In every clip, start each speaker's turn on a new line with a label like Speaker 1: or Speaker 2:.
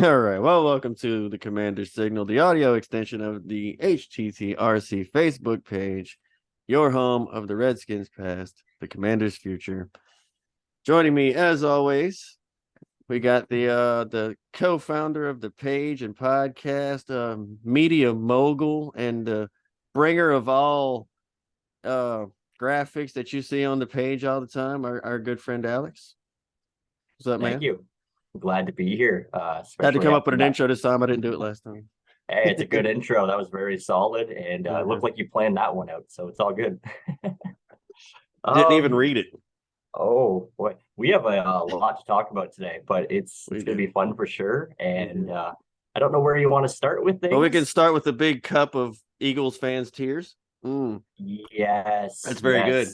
Speaker 1: All right. Well, welcome to the Commander Signal, the audio extension of the HTTRC Facebook page, your home of the Redskins past, the Commanders future. Joining me, as always, we got the co-founder of the page and podcast, media mogul, and bringer of all graphics that you see on the page all the time, our good friend Alex. What's up,
Speaker 2: Thank
Speaker 1: man?
Speaker 2: you. Glad to be here,
Speaker 1: Had to
Speaker 2: especially
Speaker 1: come up with
Speaker 2: after
Speaker 1: an
Speaker 2: that.
Speaker 1: intro this time. I didn't do it last time.
Speaker 2: Hey, it's a good intro. That was very solid, and it
Speaker 1: Uh-huh.
Speaker 2: looked like you planned that one out, so it's all good.
Speaker 1: Didn't even
Speaker 2: Um,
Speaker 1: read it.
Speaker 2: oh boy, we have a lot to talk about today, but it's
Speaker 1: We
Speaker 2: gonna
Speaker 1: do.
Speaker 2: be fun for sure.
Speaker 1: We
Speaker 2: And
Speaker 1: do.
Speaker 2: I don't know where you want to start with
Speaker 1: Well, we can
Speaker 2: things.
Speaker 1: start with the big cup of Eagles fans' tears.
Speaker 2: Yes,
Speaker 1: That's very good.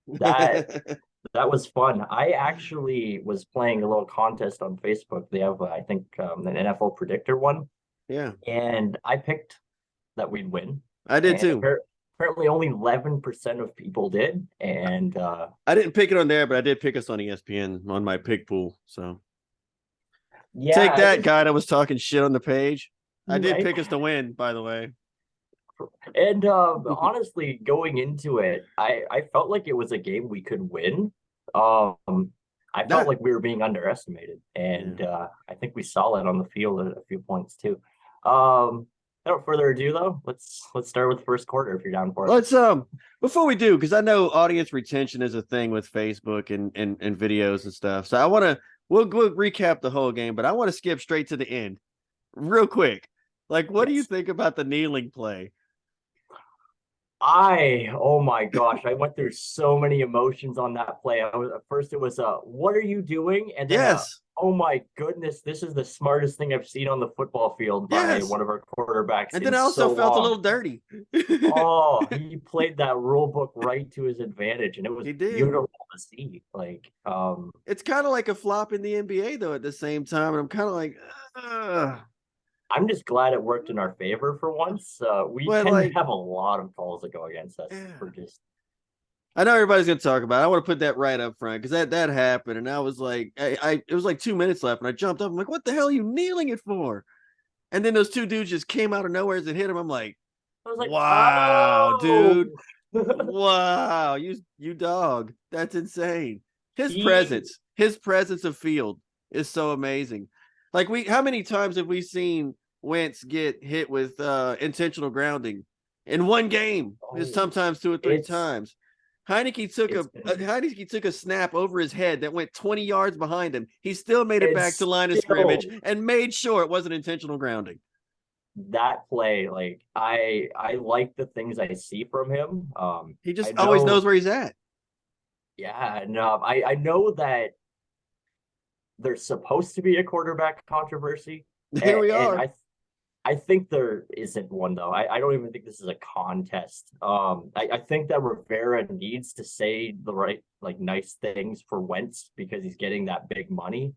Speaker 2: yes, that that was fun. I actually was playing a little contest on Facebook. They have, I think, an NFL predictor one,
Speaker 1: Yeah,
Speaker 2: and I picked that we'd win.
Speaker 1: I did
Speaker 2: And
Speaker 1: too.
Speaker 2: apparently only 11% of people did. And
Speaker 1: I didn't pick it on there, but I did pick us on ESPN on my pick pool. So take
Speaker 2: yeah, it
Speaker 1: that,
Speaker 2: was
Speaker 1: guy that was talking shit on the page. I did
Speaker 2: right.
Speaker 1: pick us to win, by the way.
Speaker 2: And honestly, going into it, I felt like it was a game we could win. I felt
Speaker 1: That,
Speaker 2: like we were being underestimated,
Speaker 1: yeah.
Speaker 2: and I think we saw that on the field at a few points too. Without further ado, though, let's start with the first quarter if you're down for it.
Speaker 1: Let's before we do, because I know audience retention is a thing with Facebook and videos and stuff. So I want to we'll recap the whole game, but I want to skip straight to the end real quick. Like, what do you
Speaker 2: Yes.
Speaker 1: think about the kneeling play?
Speaker 2: Oh my gosh, I went through so many emotions on that play. At first it was what are you doing? And then
Speaker 1: Yes,
Speaker 2: oh my goodness, this is the smartest thing I've seen on the football field by
Speaker 1: yes.
Speaker 2: one of our quarterbacks
Speaker 1: And
Speaker 2: in
Speaker 1: then I also
Speaker 2: so
Speaker 1: felt a
Speaker 2: long.
Speaker 1: little dirty.
Speaker 2: Oh, he played that rule book right to his advantage, and it was
Speaker 1: He did.
Speaker 2: beautiful to see.
Speaker 1: It's kind of like a flop in the NBA though. At the same time, and I'm kind of like, Ugh.
Speaker 2: I'm just glad it worked in our favor for once. We
Speaker 1: But
Speaker 2: tend to
Speaker 1: like,
Speaker 2: have a lot of calls that go against us
Speaker 1: yeah.
Speaker 2: for just
Speaker 1: I know everybody's gonna talk about it. I want to put that right up front because that happened, and I was like, I it was like 2 minutes left, and I jumped up. I'm like, what the hell are you kneeling it for? And then those two dudes just came out of nowhere and hit him. I'm like,
Speaker 2: I was like,
Speaker 1: wow, dude,
Speaker 2: oh,
Speaker 1: wow, you dog, that's insane.
Speaker 2: he
Speaker 1: His presence of field is so amazing. Like how many times have we seen Wentz get hit with intentional grounding in one game? It's
Speaker 2: oh,
Speaker 1: sometimes two or three
Speaker 2: it's
Speaker 1: times. Heineke
Speaker 2: been
Speaker 1: Heineke took a snap over his head that went 20 yards behind him. He still made it back to
Speaker 2: it's
Speaker 1: line of scrimmage
Speaker 2: still
Speaker 1: and made sure it wasn't intentional grounding.
Speaker 2: that play. Like I like the things I see from him.
Speaker 1: He
Speaker 2: I
Speaker 1: just always knows
Speaker 2: know,
Speaker 1: where he's at.
Speaker 2: yeah, no, I know that there's supposed to be a quarterback controversy,
Speaker 1: Here we
Speaker 2: and
Speaker 1: are.
Speaker 2: I think there isn't one though. I don't even think this is a contest. I think that Rivera needs to say the right like nice things for Wentz because he's getting that big money.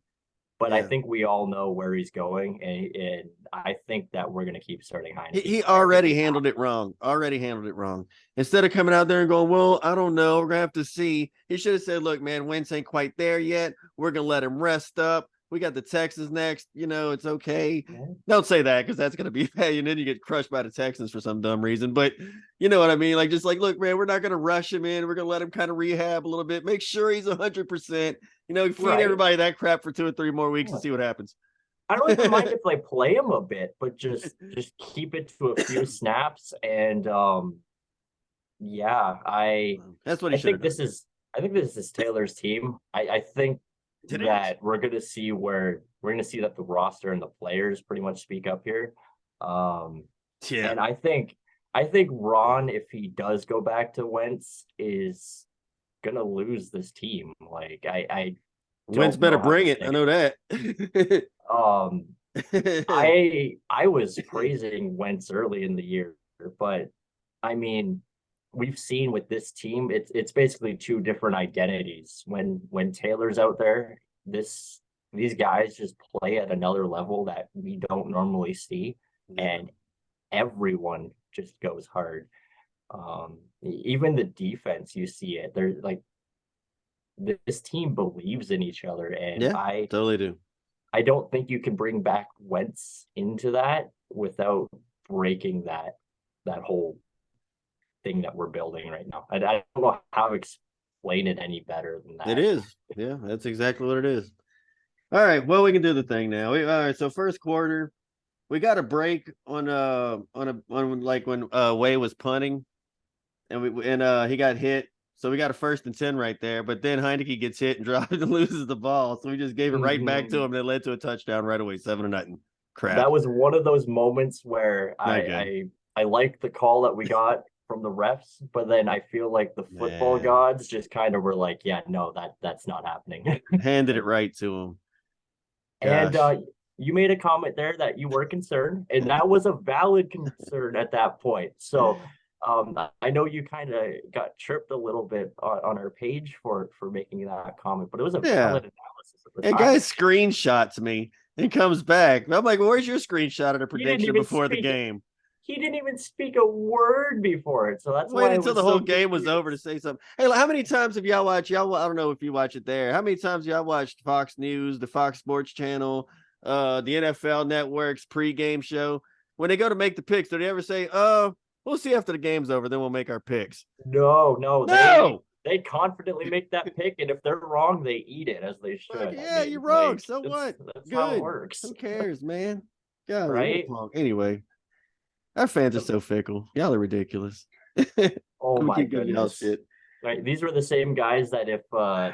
Speaker 2: But I
Speaker 1: Yeah.
Speaker 2: think we all know where he's going, and I think that we're going to keep starting Heineke
Speaker 1: He
Speaker 2: every
Speaker 1: already
Speaker 2: time.
Speaker 1: handled it wrong. Already handled it wrong. Instead of coming out there and going, well, I don't know. We're going to have to see. He should have said, look, man, Wentz ain't quite there yet. We're going to let him rest up. We got the Texans next. It's okay. Don't say that because that's going to be bad. And then you get crushed by the Texans for some dumb reason. But you know what I mean? Like, just like, look, man, we're not going to rush him in. We're going to let him kind of rehab a little bit. Make sure he's 100%. Feed
Speaker 2: Right.
Speaker 1: everybody that crap for 2 or 3 more weeks and see what happens.
Speaker 2: I don't even mind if they play him a bit, but just keep it to a few snaps. And yeah,
Speaker 1: That's what he
Speaker 2: I
Speaker 1: should
Speaker 2: think
Speaker 1: have done.
Speaker 2: I think this is Taylor's team. I think
Speaker 1: It is.
Speaker 2: that we're gonna see that the roster and the players pretty much speak up here. Um,
Speaker 1: Yeah.
Speaker 2: and I think Ron, if he does go back to Wentz, is gonna lose this team. Like I
Speaker 1: Wentz
Speaker 2: don't
Speaker 1: better
Speaker 2: know how to
Speaker 1: bring it. I
Speaker 2: say
Speaker 1: know that.
Speaker 2: it. I was praising Wentz early in the year, but I mean, we've seen with this team, it's basically two different identities. When Taylor's out there, these guys just play at another level that we don't normally see,
Speaker 1: Yeah.
Speaker 2: and everyone just goes hard. Even the defense, you see it. They're like this team believes in each other, and
Speaker 1: Yeah, totally do.
Speaker 2: I don't think you can bring back Wentz into that without breaking that whole thing that we're building right now. I don't know how to explain it any better than
Speaker 1: It
Speaker 2: that.
Speaker 1: is. Yeah, that's exactly what it is. All right, well, we can do the thing now. All right, so first quarter, we got a break on like when Way was punting and he got hit. So we got a 1st and 10 right there. But then Heineke gets hit and drops and loses the ball. So we just gave it right back to him and it led to a touchdown right away, 7-0. Crap.
Speaker 2: That was one of those moments where
Speaker 1: Not good.
Speaker 2: I like the call that we got from the refs, but then I feel like the football
Speaker 1: Man.
Speaker 2: gods just kind of were like, yeah, no, that's not happening.
Speaker 1: Handed it right to him.
Speaker 2: And
Speaker 1: Gosh.
Speaker 2: you made a comment there that you were concerned, and that was a valid concern at that point. So I know you kind of got tripped a little bit on our page for making that comment, but it was a
Speaker 1: Yeah.
Speaker 2: valid analysis of the
Speaker 1: And
Speaker 2: time.
Speaker 1: guy screenshots me and comes back. I'm like, well, where's your screenshot of the
Speaker 2: He didn't
Speaker 1: prediction
Speaker 2: even
Speaker 1: before the
Speaker 2: speak.
Speaker 1: game?
Speaker 2: He didn't even speak a word before it, so that's why
Speaker 1: Waited
Speaker 2: I
Speaker 1: until the
Speaker 2: was
Speaker 1: whole
Speaker 2: so
Speaker 1: game was over to
Speaker 2: confused.
Speaker 1: say something. Hey, how many times have y'all watched? Y'all, I don't know if you watch it there. How many times y'all watched Fox News, the Fox Sports Channel, the NFL Network's pregame show? When they go to make the picks, do they ever say, we'll see after the game's over, then we'll make our picks"?
Speaker 2: No,
Speaker 1: No.
Speaker 2: they confidently make that pick, and if they're wrong, they eat it as they
Speaker 1: Fuck
Speaker 2: should. I
Speaker 1: yeah, you're
Speaker 2: mean,
Speaker 1: wrong.
Speaker 2: like
Speaker 1: So what?
Speaker 2: that's how it
Speaker 1: Good.
Speaker 2: works,
Speaker 1: Who cares, man? Golly, what a
Speaker 2: right?
Speaker 1: punk. Anyway, our fans are so fickle. Y'all are ridiculous. Let
Speaker 2: Oh
Speaker 1: me
Speaker 2: my
Speaker 1: keep giving y'all
Speaker 2: goodness.
Speaker 1: shit.
Speaker 2: Right. These were the same guys that if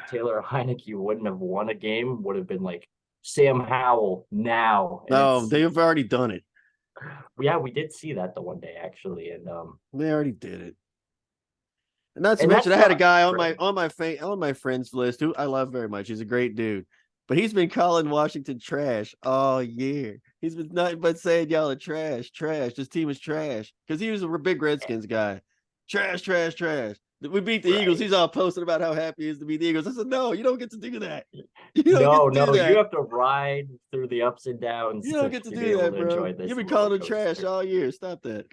Speaker 2: Taylor Heineke wouldn't have won a game, would have been like Sam Howell now. And
Speaker 1: No,
Speaker 2: it's
Speaker 1: they've already done it.
Speaker 2: yeah, we did see that the one day actually.
Speaker 1: They already did it. And not to
Speaker 2: And
Speaker 1: mention,
Speaker 2: that's
Speaker 1: I had a
Speaker 2: not
Speaker 1: guy on
Speaker 2: right.
Speaker 1: my friends list who I love very much. He's a great dude, but he's been calling Washington trash all year. He's been nothing but saying y'all are trash, trash. This team is trash because he was a big Redskins guy. Trash, trash, trash. We beat the Eagles.
Speaker 2: Right.
Speaker 1: He's all posted about how happy he is to beat the Eagles. I said, no, you don't get to do that. You don't get
Speaker 2: No,
Speaker 1: to do
Speaker 2: no, you
Speaker 1: that.
Speaker 2: have to ride through the ups and
Speaker 1: You
Speaker 2: downs
Speaker 1: don't get to
Speaker 2: to be
Speaker 1: do
Speaker 2: able
Speaker 1: that,
Speaker 2: to
Speaker 1: bro.
Speaker 2: enjoy
Speaker 1: You've
Speaker 2: this
Speaker 1: been
Speaker 2: roller
Speaker 1: calling it trash
Speaker 2: coaster.
Speaker 1: all year. Stop that.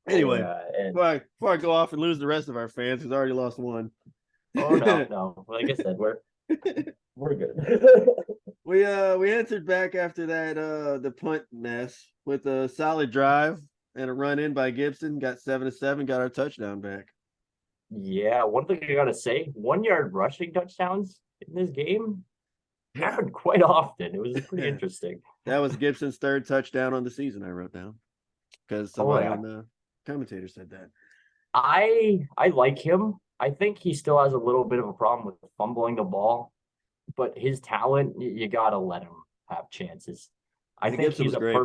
Speaker 2: Oh
Speaker 1: Anyway,
Speaker 2: yeah, and
Speaker 1: before I go off and lose the rest of our fans, who's already lost one.
Speaker 2: oh no, no. Like I said, we're good.
Speaker 1: We answered back after that the punt mess with a solid drive and a run in by Gibson, got 7-7, got our touchdown back.
Speaker 2: Yeah, one thing I gotta say, 1 yard rushing touchdowns in this game
Speaker 1: Yeah.
Speaker 2: happened quite often. It was pretty interesting.
Speaker 1: That was Gibson's 3rd touchdown on the season, I wrote down. Because
Speaker 2: Oh
Speaker 1: somebody
Speaker 2: yeah.
Speaker 1: on the commentator said that.
Speaker 2: I like him. I think he still has a little bit of a problem with fumbling the ball, but his talent, you gotta let him have chances. I
Speaker 1: Yeah,
Speaker 2: think
Speaker 1: Gibson was great.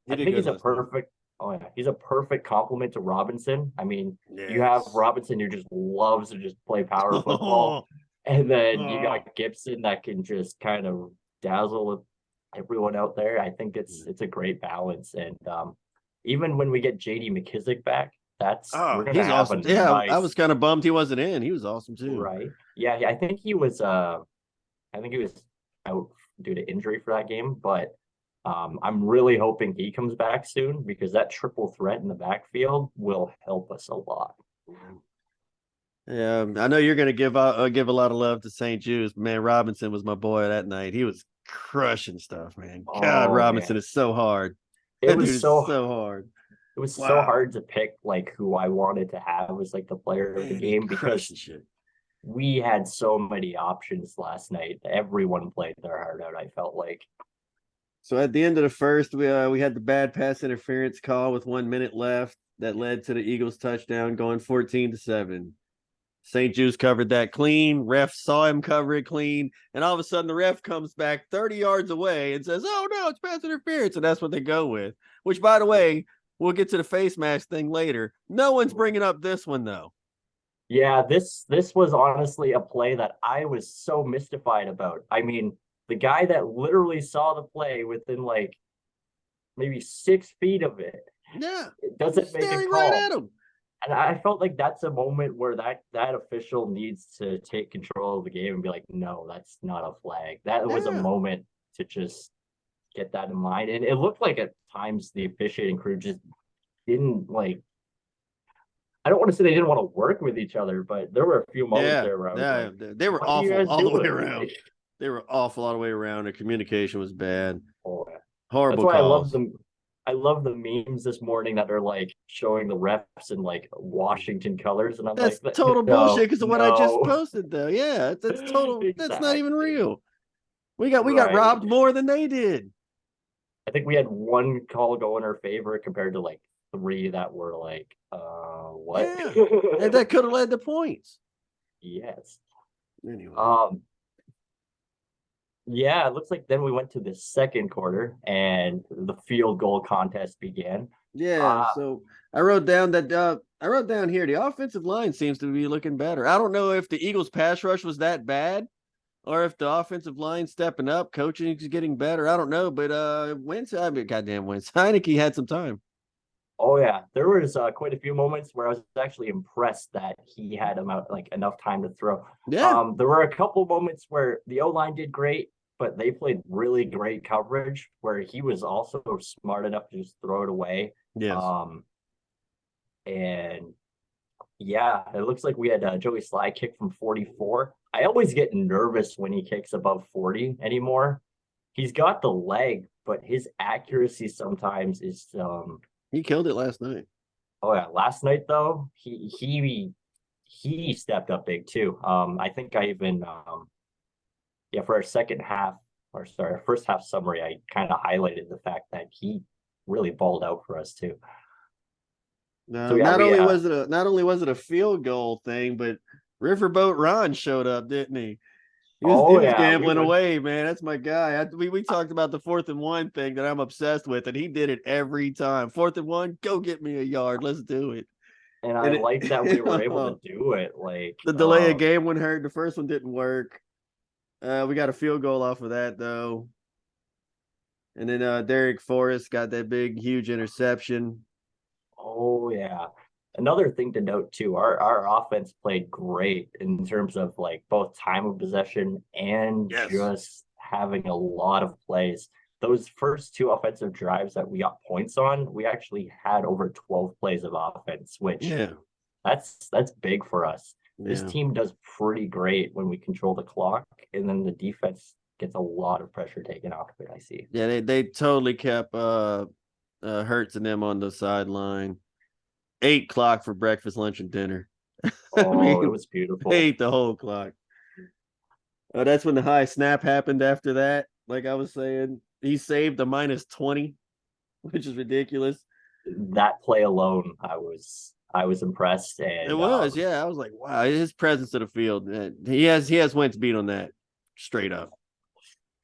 Speaker 1: He
Speaker 2: I
Speaker 1: did
Speaker 2: think
Speaker 1: good
Speaker 2: he's a
Speaker 1: last night.
Speaker 2: perfect oh yeah, he's a perfect complement to Robinson. I mean, you have
Speaker 1: Yes.
Speaker 2: Robinson who just loves to just play power football,
Speaker 1: Oh,
Speaker 2: and then you
Speaker 1: oh.
Speaker 2: got Gibson that can just kind of dazzle everyone out there. I think it's a great balance. And even when we get JD McKissick back, that's
Speaker 1: Oh,
Speaker 2: we're gonna
Speaker 1: he's
Speaker 2: have a
Speaker 1: awesome. Yeah, I was
Speaker 2: nice
Speaker 1: kind of bummed he wasn't in. He was awesome too.
Speaker 2: right. Yeah, I think he was out due to injury for that game, but I'm really hoping he comes back soon because that triple threat in the backfield will help us a lot.
Speaker 1: Yeah, I know you're going to give a lot of love to St. Jude's, but man, Robinson was my boy that night. He was crushing stuff, man. God,
Speaker 2: Oh
Speaker 1: Robinson
Speaker 2: man,
Speaker 1: is so hard.
Speaker 2: it
Speaker 1: That dude
Speaker 2: was
Speaker 1: is
Speaker 2: so
Speaker 1: so hard.
Speaker 2: it was so
Speaker 1: Wow,
Speaker 2: hard to pick like who I wanted to have as like the player of the
Speaker 1: man, he
Speaker 2: game
Speaker 1: crushing
Speaker 2: because
Speaker 1: shit.
Speaker 2: we had so many options last night. Everyone played their heart out. I felt like.
Speaker 1: So at the end of the first, we had the bad pass interference call with 1 minute left that led to the Eagles touchdown, going 14-7. St. Jude's covered that clean. Ref saw him cover it clean. And all of a sudden, the ref comes back 30 yards away and says, oh, no, it's pass interference. And that's what they go with, which, by the way, we'll get to the face mask thing later. No one's bringing up this one, though.
Speaker 2: Yeah, this was honestly a play that I was so mystified about. I mean, the guy that literally saw the play within like maybe 6 feet of it,
Speaker 1: Yeah,
Speaker 2: it
Speaker 1: he's
Speaker 2: doesn't make a
Speaker 1: staring right
Speaker 2: call.
Speaker 1: at him.
Speaker 2: And I felt like that's a moment where that official needs to take control of the game and be like, no, that's not a flag. That was a
Speaker 1: Yeah,
Speaker 2: moment to just get that in mind. And it looked like at times the officiating crew just didn't like I don't want to say they didn't want to work with each other, but there were a few moments
Speaker 1: yeah,
Speaker 2: there where I was
Speaker 1: yeah.
Speaker 2: like,
Speaker 1: They were
Speaker 2: what are you
Speaker 1: awful
Speaker 2: guys
Speaker 1: all the way
Speaker 2: doing?
Speaker 1: around. They were awful all the way around. The communication was bad.
Speaker 2: Oh, yeah. That's
Speaker 1: Horrible
Speaker 2: why
Speaker 1: calls.
Speaker 2: I love the memes this morning that are like showing the refs in like Washington colors, and I'm
Speaker 1: That's
Speaker 2: like,
Speaker 1: total bullshit
Speaker 2: no,
Speaker 1: because of what I just
Speaker 2: no,
Speaker 1: posted, though. Yeah, that's total. That's not even
Speaker 2: exactly.
Speaker 1: real. We got
Speaker 2: Right.
Speaker 1: robbed more than they did.
Speaker 2: I think we had one call go in our favor compared to like three that were like, what?
Speaker 1: Yeah, and that could have led to points.
Speaker 2: Yes.
Speaker 1: Anyway,
Speaker 2: Um, yeah, it looks like then we went to the second quarter and the field goal contest began.
Speaker 1: yeah.
Speaker 2: Uh,
Speaker 1: So I wrote down that I wrote down here the offensive line seems to be looking better. I don't know if the Eagles' pass rush was that bad or if the offensive line stepping up, coaching is getting better. I don't know, but goddamn Wentz, Heineke had some time.
Speaker 2: oh yeah, there was quite a few moments where I was actually impressed that he had about like enough time to throw.
Speaker 1: Yeah.
Speaker 2: There were a couple moments where the O line did great, but they played really great coverage where he was also smart enough to just throw it away.
Speaker 1: Yes.
Speaker 2: Um, and yeah, it looks like we had Joey Sly kick from 44. I always get nervous when he kicks above 40 anymore. He's got the leg, but his accuracy sometimes is
Speaker 1: He killed it last night.
Speaker 2: oh yeah, last night though, he stepped up big too. I think I even yeah, for our second half or sorry, our first half summary, I kind of highlighted the fact that he really balled out for us too. So
Speaker 1: No,
Speaker 2: yeah,
Speaker 1: not
Speaker 2: we
Speaker 1: only was it a field goal thing, but Riverboat Ron showed up, didn't he? He
Speaker 2: oh
Speaker 1: was
Speaker 2: yeah, we
Speaker 1: gambling
Speaker 2: went
Speaker 1: away, man. That's my guy. We talked about the 4th and 1 thing that I'm obsessed with, and he did it every time. 4th and 1, go get me a yard. Let's do it.
Speaker 2: and I
Speaker 1: And
Speaker 2: like that we were able to
Speaker 1: it,
Speaker 2: do it. Like,
Speaker 1: the delay of game one hurt. The first one didn't work. We got a field goal off of that though. And then Derek Forrest got that big, huge interception.
Speaker 2: oh yeah. Another thing to note too, our offense played great in terms of like both time of possession and
Speaker 1: Yes.
Speaker 2: just having a lot of plays. Those first two offensive drives that we got points on, we actually had over 12 plays of offense, which
Speaker 1: Yeah.
Speaker 2: that's big for us. This
Speaker 1: Yeah.
Speaker 2: team does pretty great when we control the clock, and then the defense gets a lot of pressure taken off of it, I see.
Speaker 1: Yeah, they totally kept Hurts and them on the sideline. 8 o'clock for breakfast, lunch, and dinner. I
Speaker 2: Oh, it
Speaker 1: mean,
Speaker 2: was
Speaker 1: they
Speaker 2: beautiful.
Speaker 1: ate the whole clock. That's when the high snap happened after that. Like I was saying, he saved the -20, which is ridiculous.
Speaker 2: That play alone, I was impressed,
Speaker 1: It
Speaker 2: and
Speaker 1: was, yeah. I was like, wow, his presence to the field. He has Wentz beat on that straight up.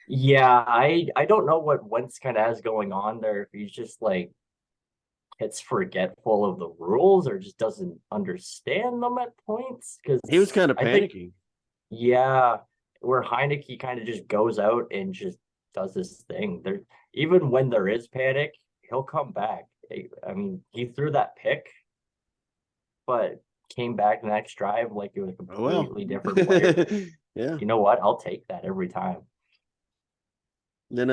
Speaker 2: yeah, I don't know what Wentz kind of has going on there. If he's just like gets forgetful of the rules or just doesn't understand them at points, because
Speaker 1: He was kind of
Speaker 2: I think
Speaker 1: panicky.
Speaker 2: yeah, where Heineke kind of just goes out and just does his thing. There, even when there is panic, he'll come back. I mean, he threw that pick, but came back the next drive like it was a
Speaker 1: Oh well.
Speaker 2: completely different player.
Speaker 1: Yeah.
Speaker 2: You know what? I'll take that every time.
Speaker 1: Then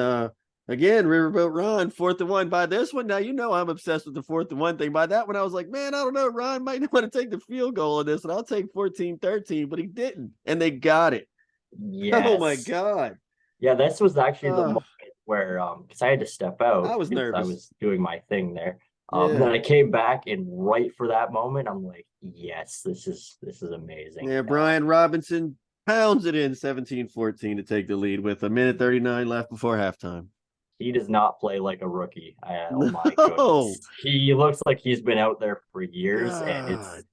Speaker 1: again, Riverboat Ron, 4th and 1. By this one, now you know I'm obsessed with the 4th and 1 thing. By that one, I was like, man, I don't know. Ron might want to take the field goal on this, and I'll take 14-13, but he didn't. And they got it. Oh my
Speaker 2: Yes.
Speaker 1: God.
Speaker 2: Yeah, this was actually the moment where because I had to step
Speaker 1: I
Speaker 2: out
Speaker 1: was
Speaker 2: because I
Speaker 1: nervous.
Speaker 2: was doing my thing there. Then
Speaker 1: Yeah.
Speaker 2: I came back and right for that moment, I'm like, yes, this is amazing.
Speaker 1: Yeah, Brian Robinson pounds it in 17-14 to take the lead with a minute 39 left before halftime.
Speaker 2: He does not play like a rookie. Oh my
Speaker 1: No.
Speaker 2: goodness. He looks like he's been out there for years, and
Speaker 1: God.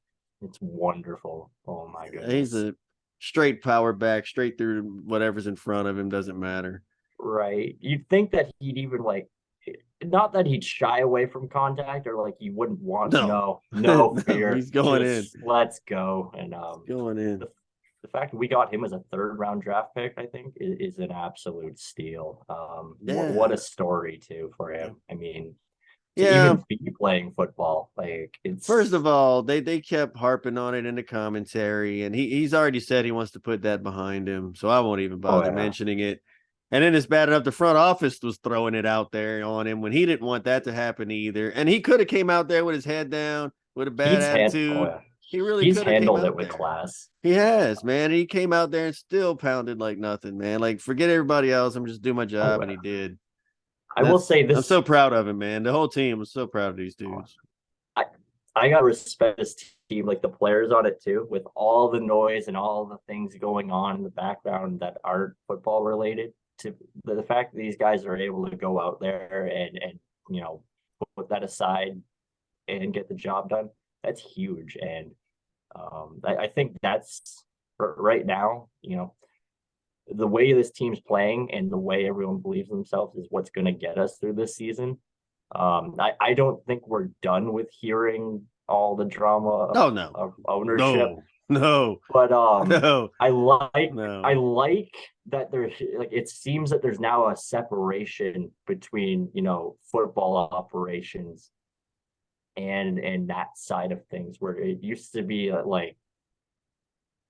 Speaker 2: it's wonderful. Oh my
Speaker 1: He's
Speaker 2: goodness.
Speaker 1: a straight power back, straight through whatever's in front of him, doesn't matter.
Speaker 2: Right. You'd think that he'd even like not that he'd shy away from contact or like he wouldn't want
Speaker 1: No.
Speaker 2: no
Speaker 1: No,
Speaker 2: fear.
Speaker 1: he's going in.
Speaker 2: Just let's go. And
Speaker 1: Going in.
Speaker 2: the fact that we got him as a third round draft pick, I think, is an absolute steal. What
Speaker 1: Yeah.
Speaker 2: a story too for him. I mean, to
Speaker 1: Yeah.
Speaker 2: even be playing football, like
Speaker 1: First
Speaker 2: it's
Speaker 1: of all, they kept harping on it in the commentary, and he's already said he wants to put that behind him, so I won't even
Speaker 2: oh
Speaker 1: bother
Speaker 2: yeah.
Speaker 1: mentioning it. And then it's bad enough the front office was throwing it out there on him when he didn't want that to happen either. And he could have came out there with his head down, with a bad
Speaker 2: He's had oh
Speaker 1: attitude,
Speaker 2: yeah.
Speaker 1: He really
Speaker 2: He's
Speaker 1: could have came
Speaker 2: handled it
Speaker 1: out
Speaker 2: with
Speaker 1: there.
Speaker 2: class.
Speaker 1: He has, man. He came out there and still pounded like nothing, man. Like, forget everybody else. I'm just doing my job,
Speaker 2: Oh,
Speaker 1: and he did.
Speaker 2: I will say
Speaker 1: I'm
Speaker 2: this.
Speaker 1: so proud of him, man. The whole team was so proud of these dudes.
Speaker 2: I I got to respect this team, like the players on it too, with all the noise and all the things going on in the background that aren't football related. To the fact that these guys are able to go out there and you know put that aside and get the job done, that's huge. And I think that's right now, the way this team's playing and the way everyone believes themselves is what's going to get us through this season. I don't think we're done with hearing all the drama
Speaker 1: Oh no,
Speaker 2: of ownership,
Speaker 1: no,
Speaker 2: but
Speaker 1: no,
Speaker 2: I like I
Speaker 1: no.
Speaker 2: like that there's like it seems that there's now a separation between football operations and that side of things where it used to be like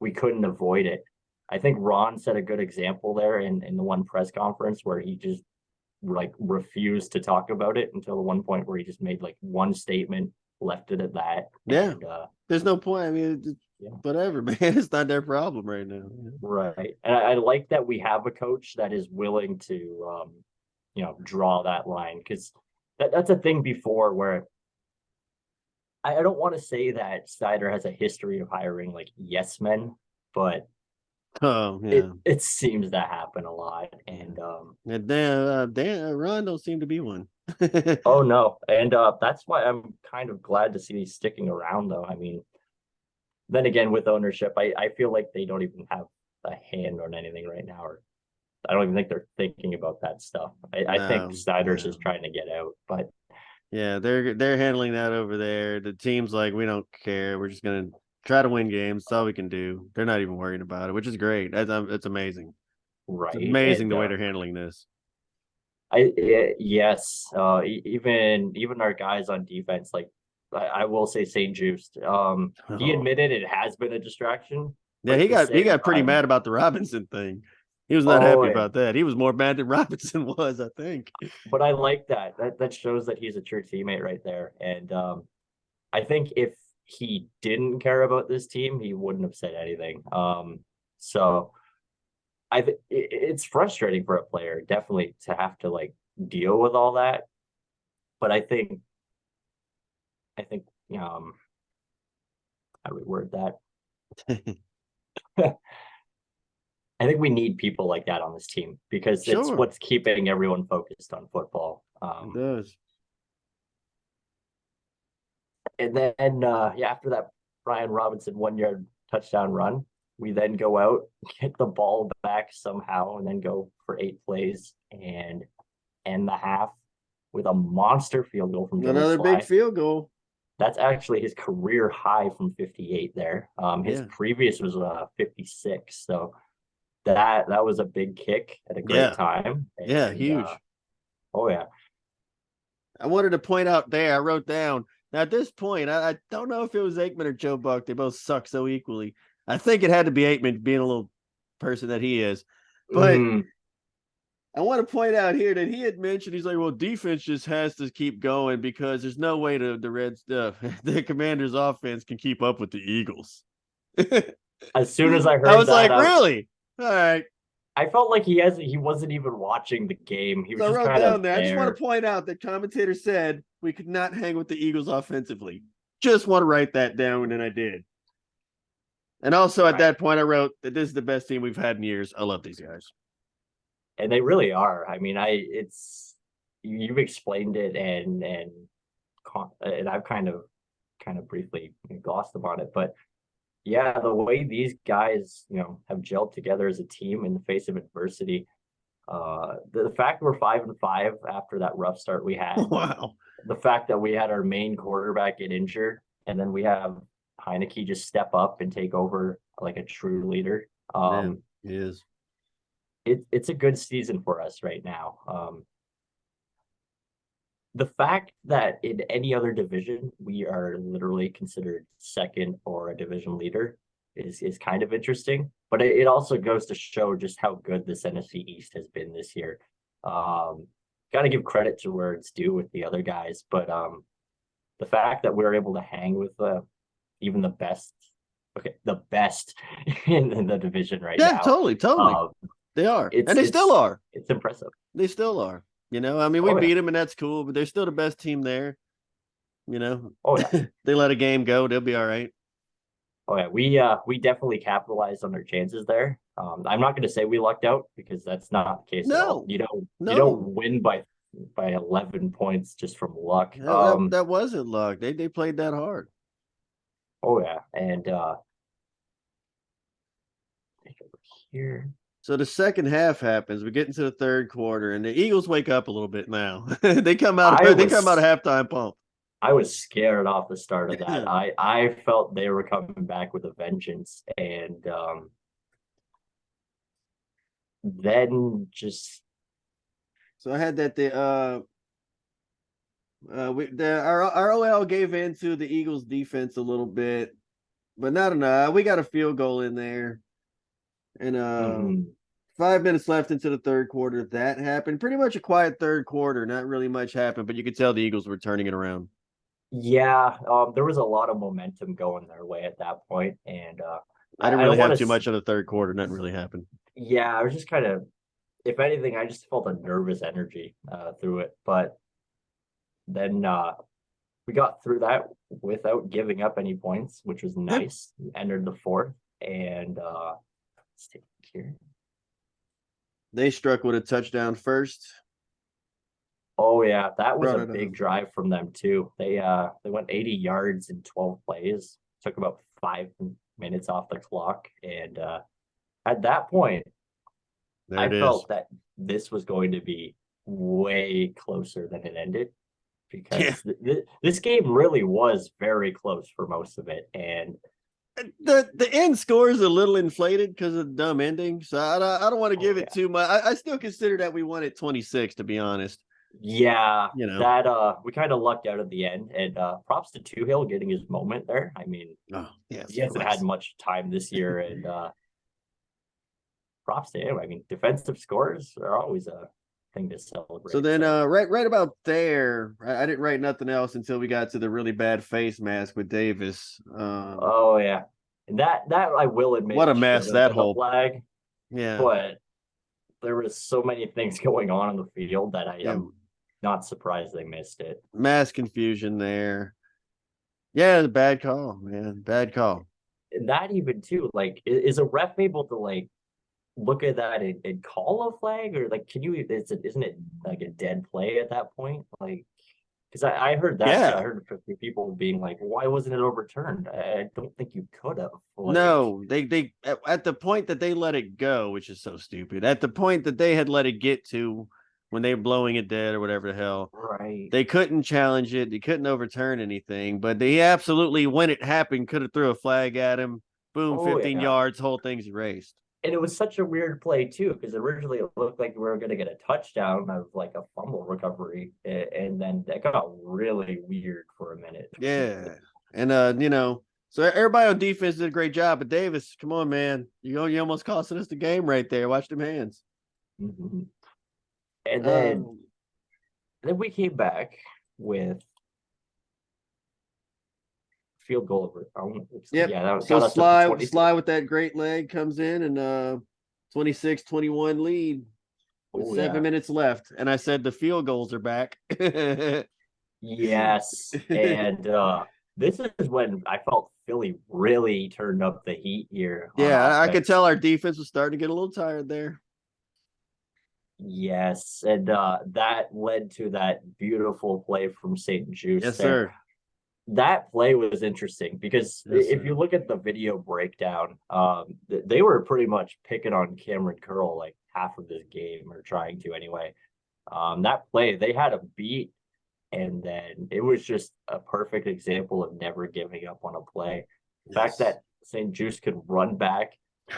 Speaker 2: we couldn't avoid it. I think Ron set a good example there in the one press conference where he just like refused to talk about it until the one point where he just made like one statement, left it at that.
Speaker 1: Yeah,
Speaker 2: And
Speaker 1: there's no point. I mean,
Speaker 2: yeah,
Speaker 1: whatever, man. It's not their problem right now.
Speaker 2: right. And I like that we have a coach that is willing to draw that line, because that's a thing before where I don't want to say that Snyder has a history of hiring like yes men, but
Speaker 1: Oh
Speaker 2: it
Speaker 1: yeah,
Speaker 2: it seems to happen a lot. And
Speaker 1: and Dan, Ron don't seem to be one.
Speaker 2: oh no, and that's why I'm kind of glad to see he's sticking around though. I mean, then again, with ownership, I feel like they don't even have a hand on anything right now, or I don't even think they're thinking about that stuff. I think
Speaker 1: No,
Speaker 2: Snyder's
Speaker 1: no.
Speaker 2: just trying to get out, but
Speaker 1: Yeah, they're handling that over there. The team's like, we don't care. We're just gonna try to win games. That's all we can do. They're not even worrying about it, which is great. It's amazing. It's
Speaker 2: right.
Speaker 1: amazing
Speaker 2: And
Speaker 1: the way they're handling this.
Speaker 2: yes, even our guys on defense, like I will say St. Just, he
Speaker 1: Oh.
Speaker 2: admitted it has been a distraction,
Speaker 1: Yeah,
Speaker 2: but at the
Speaker 1: he
Speaker 2: same
Speaker 1: got pretty
Speaker 2: time,
Speaker 1: mad about the Robinson thing. He was not
Speaker 2: oh,
Speaker 1: happy about that. He was more mad than Robinson was, I think.
Speaker 2: but I like that. That shows that he's a true teammate right there. And I think if he didn't care about this team, he wouldn't have said anything. So I think it's frustrating for a player, definitely, to have to like deal with all that. But I think how do we word that? I think we need people like that on this team because it's
Speaker 1: Sure,
Speaker 2: what's keeping everyone focused on football.
Speaker 1: it does.
Speaker 2: And then yeah, after that Brian Robinson 1 yard touchdown run, we then go out, get the ball back somehow, and then go for 8 plays and end the half with a monster field goal from Joey
Speaker 1: Another big
Speaker 2: Sly.
Speaker 1: field goal.
Speaker 2: That's actually his career high from 58 there. His
Speaker 1: Yeah.
Speaker 2: previous was 56. So that was a big kick at a great
Speaker 1: Yeah.
Speaker 2: time.
Speaker 1: Yeah,
Speaker 2: And
Speaker 1: huge.
Speaker 2: oh yeah,
Speaker 1: I wanted to point out there, I wrote down. Now at this point, I don't know if it was Aikman or Joe Buck. They both suck so equally. I think it had to be Aikman being a little person that he is. But I want to point out here that he had mentioned he's like, well, defense just has to keep going because there's no way the Reds the Commanders offense can keep up with the Eagles.
Speaker 2: as soon as I
Speaker 1: I
Speaker 2: heard
Speaker 1: was like,
Speaker 2: that,
Speaker 1: really? All right.
Speaker 2: I felt like he wasn't even watching the game. He
Speaker 1: So
Speaker 2: was
Speaker 1: I
Speaker 2: just
Speaker 1: wrote
Speaker 2: kind of
Speaker 1: down there. I just want
Speaker 2: there.
Speaker 1: to point out that commentator said we could not hang with the Eagles offensively. Just want to write that down, and I did. And also at
Speaker 2: Right.
Speaker 1: that point, I wrote that this is the best team we've had in years. I love these guys.
Speaker 2: And they really are. I mean, it's you've explained it, and I've kind of briefly glossed upon it, but yeah, the way these guys have gelled together as a team in the face of adversity. The fact we're 5-5 after that rough start we had,
Speaker 1: Wow.
Speaker 2: the fact that we had our main quarterback get injured, and then we have Heineke just step up and take over like a true leader.
Speaker 1: Yeah, he is.
Speaker 2: It's a good season for us right now. The fact that in any other division we are literally considered second or a division leader is kind of interesting, but it also goes to show just how good this NFC East has been this year. Got to give credit to where it's due with the other guys, but the fact that we're able to hang with even the best. Okay, the best in the division right
Speaker 1: Yeah,
Speaker 2: now.
Speaker 1: totally, totally.
Speaker 2: Uh,
Speaker 1: They are,
Speaker 2: it's
Speaker 1: and they still
Speaker 2: it's
Speaker 1: are.
Speaker 2: it's impressive.
Speaker 1: They still are. I mean, we
Speaker 2: Oh yeah,
Speaker 1: beat them, and that's cool. But they're still the best team there.
Speaker 2: oh yeah,
Speaker 1: They let a game go, they'll be all right.
Speaker 2: oh yeah. We definitely capitalized on our chances there. I'm not going to say we lucked out because that's not the case at all.
Speaker 1: No,
Speaker 2: You don't
Speaker 1: no,
Speaker 2: win by 11 points just from luck.
Speaker 1: that wasn't luck. They played that hard.
Speaker 2: Oh yeah, and here.
Speaker 1: So the second half happens. We get into the third quarter, and the Eagles wake up a little bit now. They come out.
Speaker 2: I
Speaker 1: They come out of
Speaker 2: was
Speaker 1: halftime pump.
Speaker 2: I was scared off the start of that. I felt they were coming back with a vengeance, and then just
Speaker 1: So I had that our OL gave in to the Eagles defense a little bit, but not enough. We got a field goal in there, and
Speaker 2: mhm.
Speaker 1: 5 minutes left into the third quarter. That happened. Pretty much a quiet third quarter. Not really much happened, but you could tell the Eagles were turning it around.
Speaker 2: Yeah, there was a lot of momentum going their way at that point, and
Speaker 1: I didn't
Speaker 2: I
Speaker 1: really
Speaker 2: don't want
Speaker 1: have too
Speaker 2: to.
Speaker 1: much of the third quarter. Nothing really happened.
Speaker 2: Yeah, I was just kind of, if anything, I just felt a nervous energy through it, but then we got through that without giving up any points, which was
Speaker 1: Yep.
Speaker 2: nice. We entered the fourth, and let's take here.
Speaker 1: They struck with a touchdown first.
Speaker 2: Oh yeah, that was
Speaker 1: Brought
Speaker 2: a
Speaker 1: it
Speaker 2: big
Speaker 1: up.
Speaker 2: drive from them too. They went 80 yards in 12 plays. Took about 5 minutes off the clock, and at that point,
Speaker 1: There
Speaker 2: I
Speaker 1: it is.
Speaker 2: felt that this was going to be way closer than it ended
Speaker 1: Yeah.
Speaker 2: because this game really was very close for most of it, and
Speaker 1: The end score is a little inflated because of the dumb ending. So I don't want to
Speaker 2: oh
Speaker 1: give it
Speaker 2: yeah.
Speaker 1: too much. I still consider that we won at 26, to be honest.
Speaker 2: Yeah,
Speaker 1: You know.
Speaker 2: that we kind of lucked out at the end, and props to Two Hill getting his moment there. I mean,
Speaker 1: Oh, yes,
Speaker 2: he
Speaker 1: of
Speaker 2: hasn't had
Speaker 1: course.
Speaker 2: much time this year, and props to him. I mean, defensive scores are always a thing to
Speaker 1: So
Speaker 2: celebrate.
Speaker 1: then
Speaker 2: So,
Speaker 1: right about there, I didn't write nothing else until we got to the really bad face mask with Davis.
Speaker 2: oh yeah, and that I will
Speaker 1: What
Speaker 2: admit
Speaker 1: a
Speaker 2: should
Speaker 1: mess
Speaker 2: have
Speaker 1: that
Speaker 2: been a
Speaker 1: whole
Speaker 2: flag,
Speaker 1: yeah.
Speaker 2: but there was so many things going on the field that I
Speaker 1: Yeah,
Speaker 2: am not surprised they missed it.
Speaker 1: mass confusion there. Yeah, bad call, man. Bad call.
Speaker 2: And that even too, like, is a ref able to like look at that and call a flag, or like, can you? Isn't it like a dead play at that point? Like, because I heard that too. I
Speaker 1: Yeah.
Speaker 2: heard people being like, "Why wasn't it overturned?" I don't think you could have. Like,
Speaker 1: No, they at the point that they let it go, which is so stupid. At the point that they had let it get to when they were blowing it dead or whatever the hell,
Speaker 2: right?
Speaker 1: they couldn't challenge it. They couldn't overturn anything. But they absolutely, when it happened, could have threw a flag at him. Boom,
Speaker 2: Oh
Speaker 1: 15
Speaker 2: yeah.
Speaker 1: yards, whole thing's erased.
Speaker 2: And it was such a weird play too, because originally it looked like we were going to get a touchdown of like a fumble recovery, and then that got really weird for a minute.
Speaker 1: Yeah. And so everybody on defense did a great job. But Davis, come on, man. You almost costing us the game right there. Watch them hands.
Speaker 2: Mhm. And
Speaker 1: Um,
Speaker 2: then we came back with field goal over.
Speaker 1: yep.
Speaker 2: Yeah, that
Speaker 1: So
Speaker 2: got us up to
Speaker 1: Sly
Speaker 2: 26.
Speaker 1: with that great leg comes in and 26-21 lead with
Speaker 2: Oh
Speaker 1: seven
Speaker 2: yeah.
Speaker 1: minutes left. And I said the field goals are back. Yeah,
Speaker 2: Yes. And this is when I felt Philly really turned up the heat here on
Speaker 1: I could
Speaker 2: offense.
Speaker 1: tell our defense was starting to get a little tired there.
Speaker 2: Yes, and that led to that beautiful play from St. Juice
Speaker 1: Yes,
Speaker 2: there.
Speaker 1: sir.
Speaker 2: That play was interesting because
Speaker 1: Yes,
Speaker 2: if you
Speaker 1: sir.
Speaker 2: look at the video breakdown, they were pretty much picking on Cameron Curl like half of this game, or trying to anyway. That play, they had a beat, and then it was just a perfect example of never giving up on a play. The fact
Speaker 1: Yes.
Speaker 2: that St. Juice could run back,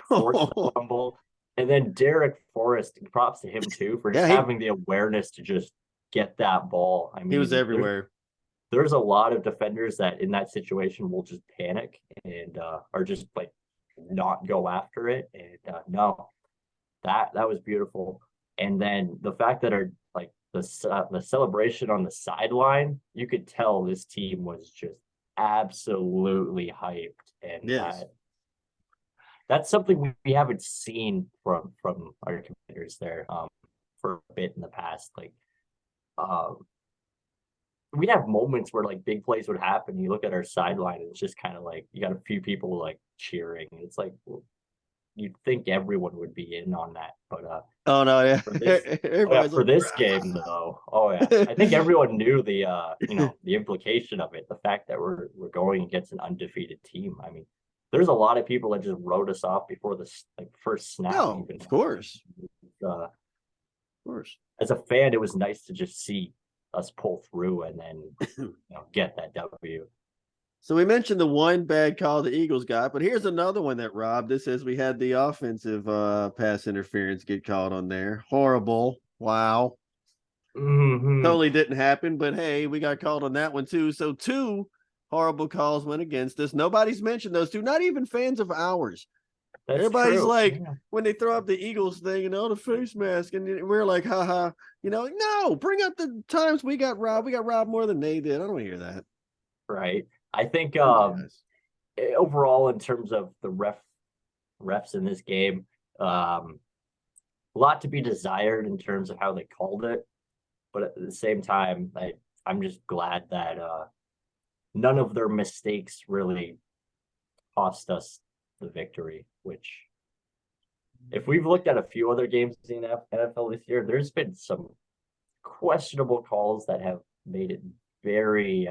Speaker 2: force the fumble, and then Derek Forrest, props to him too for just
Speaker 1: Yeah,
Speaker 2: having the awareness to just get that ball. I
Speaker 1: he was
Speaker 2: mean,
Speaker 1: everywhere.
Speaker 2: there's a lot of defenders that in that situation will just panic and are just like not go after it. And no, that was beautiful. And then the fact that our like the celebration on the sideline, you could tell this team was just absolutely hyped, and
Speaker 1: Yes.
Speaker 2: that's something we haven't seen from our commanders there for a bit in the past. Like um, we'd have moments where like big plays would happen. You look at our sideline, and it's just kind of like you got a few people like cheering. It's like well, you'd think everyone would be in on that, but
Speaker 1: Oh no, yeah.
Speaker 2: for this, oh yeah,
Speaker 1: Everybody's
Speaker 2: for
Speaker 1: like,
Speaker 2: this game though, oh yeah, I think everyone knew the the implication of it, the fact that we're going against an undefeated team. I mean, there's a lot of people that just wrote us off before the like first snap
Speaker 1: no,
Speaker 2: even.
Speaker 1: of course.
Speaker 2: Uh,
Speaker 1: Of course.
Speaker 2: as a fan, it was nice to just see us pull through and then get that W.
Speaker 1: So we mentioned the one bad call the Eagles got, but here's another one that robbed us as we had the offensive pass interference get called on there. Horrible. Wow.
Speaker 2: Mm-hmm.
Speaker 1: Totally didn't happen, but hey, we got called on that one too. So two horrible calls went against us. Nobody's mentioned those two, not even fans of ours.
Speaker 2: That's
Speaker 1: Everybody's
Speaker 2: true.
Speaker 1: like,
Speaker 2: Yeah.
Speaker 1: when they throw up the Eagles thing and all the face mask, and we're like, haha, no, bring up the times we got robbed. We got robbed more than they did. I don't want to hear that.
Speaker 2: Right. I think
Speaker 1: Come on, guys.
Speaker 2: overall in terms of the refs in this game, a lot to be desired in terms of how they called it, but at the same time, I'm just glad that none of their mistakes really cost us the victory. Which, if we've looked at a few other games in the NFL this year, there's been some questionable calls that have made it very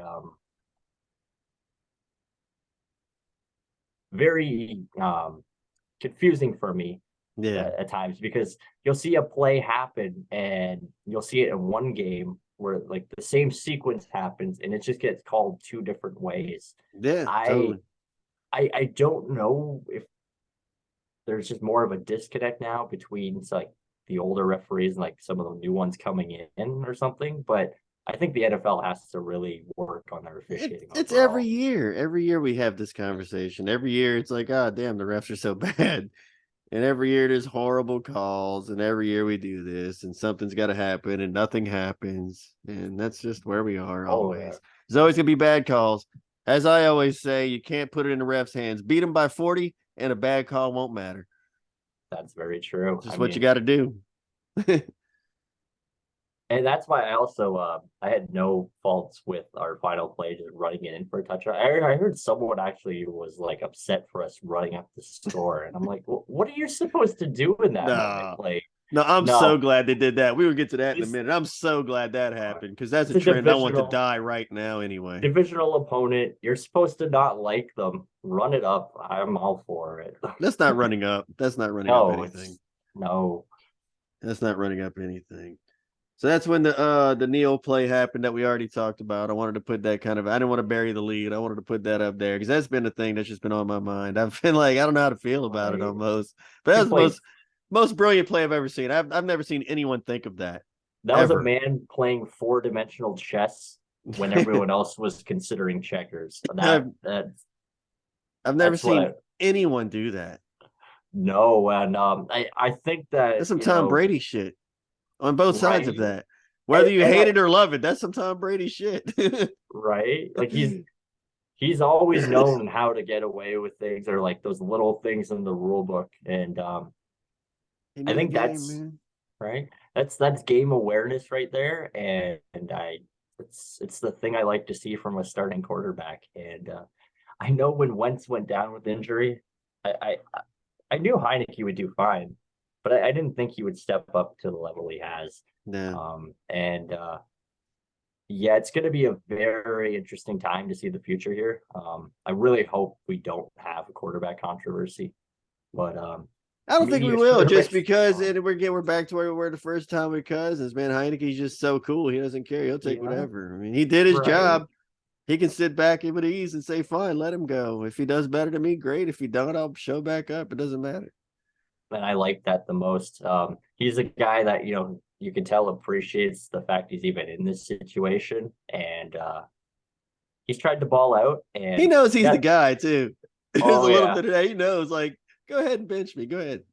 Speaker 2: very confusing for me
Speaker 1: Yeah.
Speaker 2: at times, because you'll see a play happen and you'll see it in one game where like the same sequence happens and it just gets called two different ways.
Speaker 1: Yeah,
Speaker 2: I
Speaker 1: totally.
Speaker 2: I don't know if there's just more of a disconnect now between like the older referees and like some of the new ones coming in or something, but I think the NFL has to really work on their officiating
Speaker 1: It's every
Speaker 2: overall.
Speaker 1: year. Every year we have this conversation. Every year it's like, oh damn, the refs are so bad. And every year there's horrible calls, and every year we do this, and something's got to happen, and nothing happens, and that's just where we are
Speaker 2: Oh yeah,
Speaker 1: always. There's always gonna be bad calls. As I always say, you can't put it in the refs' hands. Beat them by 40, and a bad call won't matter.
Speaker 2: that's very true.
Speaker 1: Just
Speaker 2: I
Speaker 1: what you
Speaker 2: mean,
Speaker 1: got to do.
Speaker 2: and that's why I also I had no faults with our final play just running it in for a touchdown. I heard someone actually was like upset for us running up the score, and I'm like, what are you supposed to do in that moment?
Speaker 1: No,
Speaker 2: Like,
Speaker 1: no, I'm so
Speaker 2: no,
Speaker 1: glad they did that. We will get to that in a
Speaker 2: this
Speaker 1: minute. I'm so glad that happened because that's a
Speaker 2: it's a
Speaker 1: trend I want to die right now anyway.
Speaker 2: divisional opponent. You're supposed to not like them. Run it up. I'm all for it.
Speaker 1: That's not running up. That's not running up
Speaker 2: No,
Speaker 1: anything.
Speaker 2: it's no.
Speaker 1: That's not running up anything. So that's when the Neil play happened that we already talked about. I wanted to put that I didn't want to bury the lead. I wanted to put that up there because that's been the thing that's just been on my mind. I've been like, I don't know how to feel about it
Speaker 2: Right.
Speaker 1: almost. But
Speaker 2: He
Speaker 1: that's the
Speaker 2: played.
Speaker 1: most brilliant play I've ever seen. I've never seen anyone think of that.
Speaker 2: That was a
Speaker 1: Ever.
Speaker 2: man playing four-dimensional chess when everyone else was considering checkers.
Speaker 1: I've never
Speaker 2: That's what
Speaker 1: seen
Speaker 2: I
Speaker 1: anyone do that.
Speaker 2: know, and I think that
Speaker 1: That's some Tom Brady shit on both sides of
Speaker 2: right,
Speaker 1: that. Whether you
Speaker 2: and
Speaker 1: hate it or love it, that's some Tom Brady shit.
Speaker 2: right, like he's always known how to get away with things, or like those little things in the rule book, and
Speaker 1: He
Speaker 2: I
Speaker 1: knew the
Speaker 2: think
Speaker 1: game,
Speaker 2: that's
Speaker 1: man.
Speaker 2: right. That's game awareness right there, and it's the thing I like to see from a starting quarterback. And I know when Wentz went down with injury, I I knew Heineke would do fine, but I didn't think he would step up to the level he has.
Speaker 1: No.
Speaker 2: And yeah, it's going to be a very interesting time to see the future here. I really hope we don't have a quarterback controversy, but
Speaker 1: I don't think we
Speaker 2: media
Speaker 1: will,
Speaker 2: sure
Speaker 1: just
Speaker 2: makes
Speaker 1: because
Speaker 2: fun.
Speaker 1: we're back to where we were the first time with Cousins. Man, Heineke's just so cool. He doesn't care. He'll take
Speaker 2: Yeah,
Speaker 1: whatever. I mean, he did his
Speaker 2: right.
Speaker 1: job. He can sit back with ease and say, "Fine, let him go. If he does better than me, great. If he don't, I'll show back up. It doesn't matter."
Speaker 2: And I like that the most. He's a guy that you can tell appreciates the fact he's even in this situation, and he's tried to ball out.
Speaker 1: He
Speaker 2: And
Speaker 1: knows he's the
Speaker 2: yeah,
Speaker 1: guy too. There's a
Speaker 2: oh
Speaker 1: little
Speaker 2: yeah,
Speaker 1: bit of that. He knows, like, go ahead and bench me. Go ahead.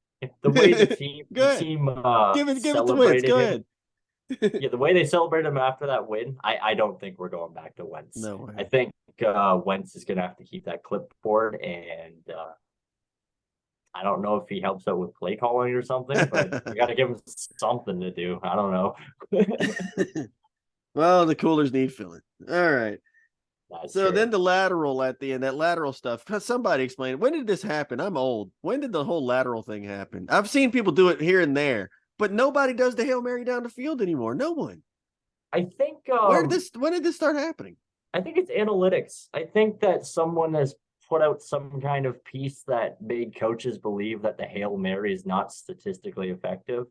Speaker 2: the way the team
Speaker 1: Go ahead. Give it to Wentz.
Speaker 2: celebrated
Speaker 1: Go
Speaker 2: him.
Speaker 1: ahead.
Speaker 2: Yeah, the way they celebrated him after that win, I don't think we're going back to Wentz.
Speaker 1: No
Speaker 2: I
Speaker 1: way.
Speaker 2: think Wentz is gonna have to keep that clipboard, and I don't know if he helps out with play calling or something, but we got to give him something to do. I don't know.
Speaker 1: Well, the coolers need filling. All right.
Speaker 2: That's
Speaker 1: So
Speaker 2: true.
Speaker 1: then the lateral at the end, that lateral stuff. Somebody explain, when did this happen? I'm old. When did the whole lateral thing happen? I've seen people do it here and there, but nobody does the Hail Mary down the field anymore. No one.
Speaker 2: I think
Speaker 1: When did this start happening?
Speaker 2: I think it's analytics. I think that someone has put out some kind of piece that made coaches believe that the Hail Mary is not statistically effective.